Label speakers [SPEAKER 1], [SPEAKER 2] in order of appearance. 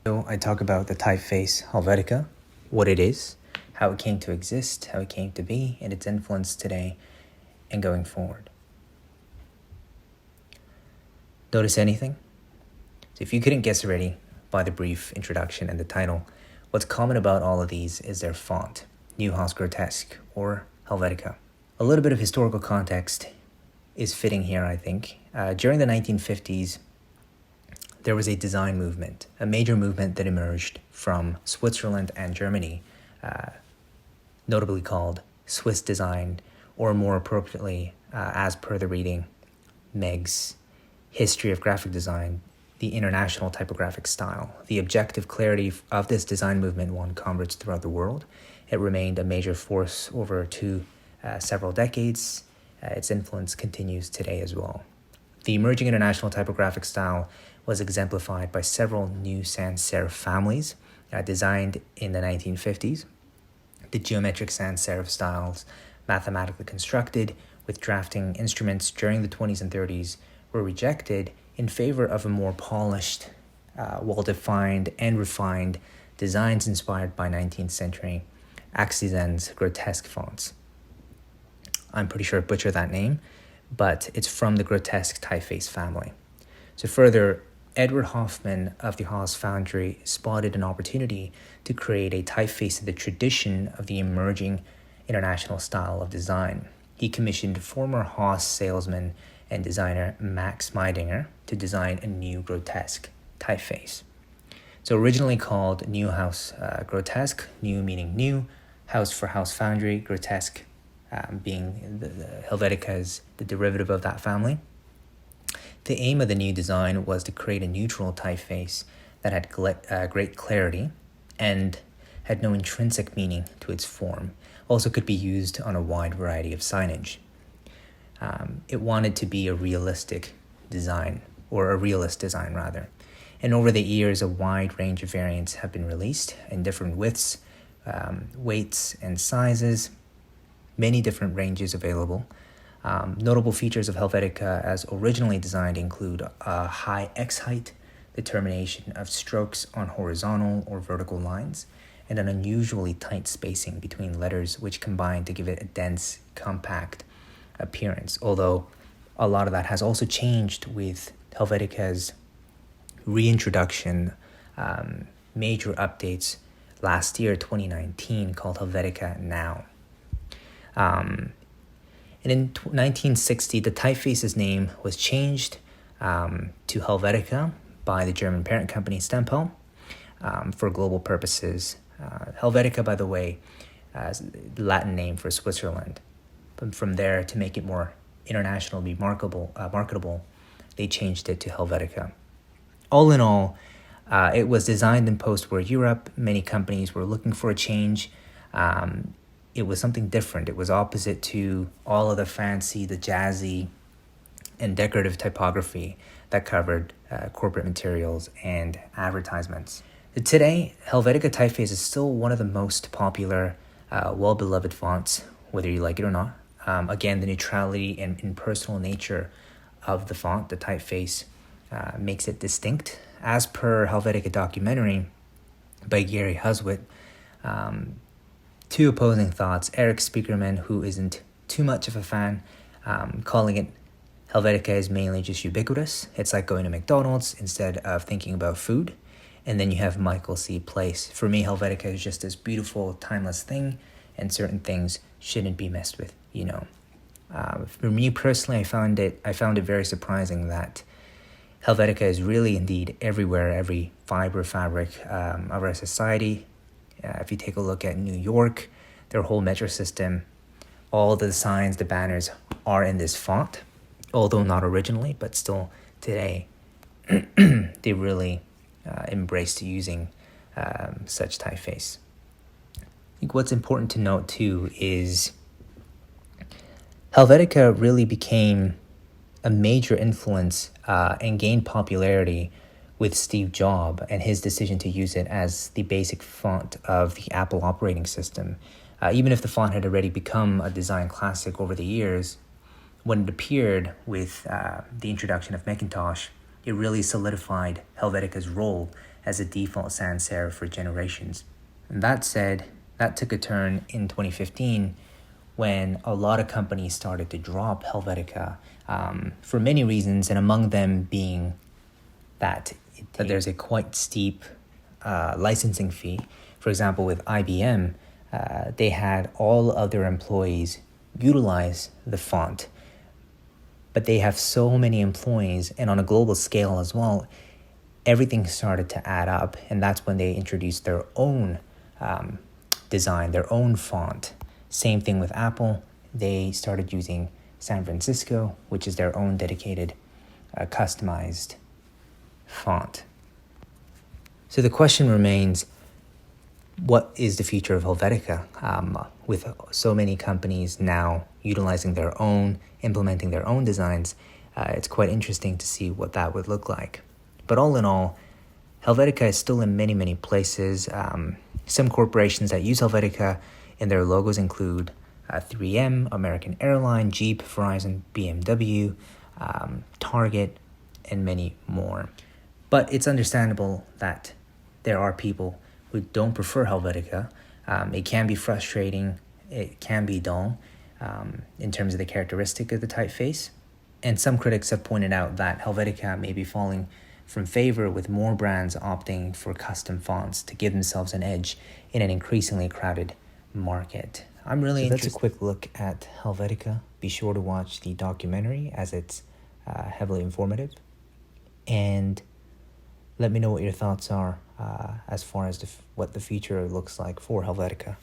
[SPEAKER 1] So I talk about the typeface Helvetica, what it is, how it came to exist, how it came to be, and its influence today and going forward. Notice anything? So if you couldn't guess already by the brief introduction and the title, what's common about all of these is their font, Neuhaus Grotesque or Helvetica. A little bit of historical context is fitting here, I think. During the 1950s, there was a design movement, a major movement that emerged from Switzerland and Germany, notably called Swiss design, or more appropriately, as per the reading, Meg's History of Graphic Design, the international typographic style. The objective clarity of this design movement won converts throughout the world. It remained a major force over several decades. Its influence continues today as well. The emerging international typographic style was exemplified by several new sans serif families designed in the 1950s. The geometric sans serif styles, mathematically constructed with drafting instruments during the 20s and 30s, were rejected in favor of a more polished, well-defined and refined designs inspired by 19th century Axesizen's grotesque fonts. I'm pretty sure I butchered that name, but it's from the grotesque typeface family. So further, Edward Hoffman of the Haas Foundry spotted an opportunity to create a typeface in the tradition of the emerging international style of design. He commissioned former Haas salesman and designer Max Meidinger to design a new grotesque typeface. So originally called Neuhaus Grotesque, new meaning new, house for Haas Foundry, grotesque being the Helvetica is the derivative of that family. The aim of the new design was to create a neutral typeface that had great clarity and had no intrinsic meaning to its form. Also could be used on a wide variety of signage. It wanted to be a realistic design, or a realist design rather. And over the years, a wide range of variants have been released in different widths, weights, and sizes. Many different ranges available. Notable features of Helvetica as originally designed include a high X height, the termination of strokes on horizontal or vertical lines, and an unusually tight spacing between letters which combine to give it a dense, compact appearance. Although a lot of that has also changed with Helvetica's reintroduction, major updates last year, 2019, called Helvetica Now. And in 1960, the typeface's name was changed to Helvetica by the German parent company Stempel for global purposes. Helvetica, by the way, is the Latin name for Switzerland. But from there, to make it more internationally marketable, they changed it to Helvetica. All in all, it was designed in post-war Europe. Many companies were looking for a change. It was something different. It was opposite to all of the fancy, the jazzy, and decorative typography that covered corporate materials and advertisements. Today, Helvetica typeface is still one of the most popular, well-beloved fonts, whether you like it or not. Again, the neutrality and impersonal nature of the font, the typeface, makes it distinct. As per Helvetica documentary by Gary Huswit, two opposing thoughts. Eric Spiekerman, who isn't too much of a fan, calling it Helvetica is mainly just ubiquitous. It's like going to McDonald's instead of thinking about food. And then you have Michael C. Place. For me, Helvetica is just this beautiful, timeless thing, and certain things shouldn't be messed with, you know. For me personally, I found it very surprising that Helvetica is really indeed everywhere, every fiber fabric of our society. If you take a look at New York, their whole metro system, all the signs, the banners are in this font, although not originally, but still today, they really embraced using such typeface. I think what's important to note too is Helvetica really became a major influence and gained popularity with Steve Jobs and his decision to use it as the basic font of the Apple operating system. Even if the font had already become a design classic over the years, when it appeared with the introduction of Macintosh, it really solidified Helvetica's role as a default sans serif for generations. And that said, that took a turn in 2015 when a lot of companies started to drop Helvetica for many reasons, and among them being that there's a quite steep licensing fee. For example, with IBM, they had all of their employees utilize the font, but they have so many employees, and on a global scale as well, everything started to add up, and that's when they introduced their own design, their own font. Same thing with Apple. They started using San Francisco, which is their own dedicated, customized font. So the question remains, what is the future of Helvetica? With so many companies now utilizing their own, implementing their own designs, it's quite interesting to see what that would look like. But all in all, Helvetica is still in many, many places. Some corporations that use Helvetica in their logos include 3M, American Airlines, Jeep, Verizon, BMW, Target, and many more. But it's understandable that there are people who don't prefer Helvetica. It can be frustrating, it can be dull in terms of the characteristic of the typeface. And some critics have pointed out that Helvetica may be falling from favor, with more brands opting for custom fonts to give themselves an edge in an increasingly crowded market. I'm really interested. That's a quick look at Helvetica. Be sure to watch the documentary as it's heavily informative. And let me know what your thoughts are as far as what the future looks like for Helvetica.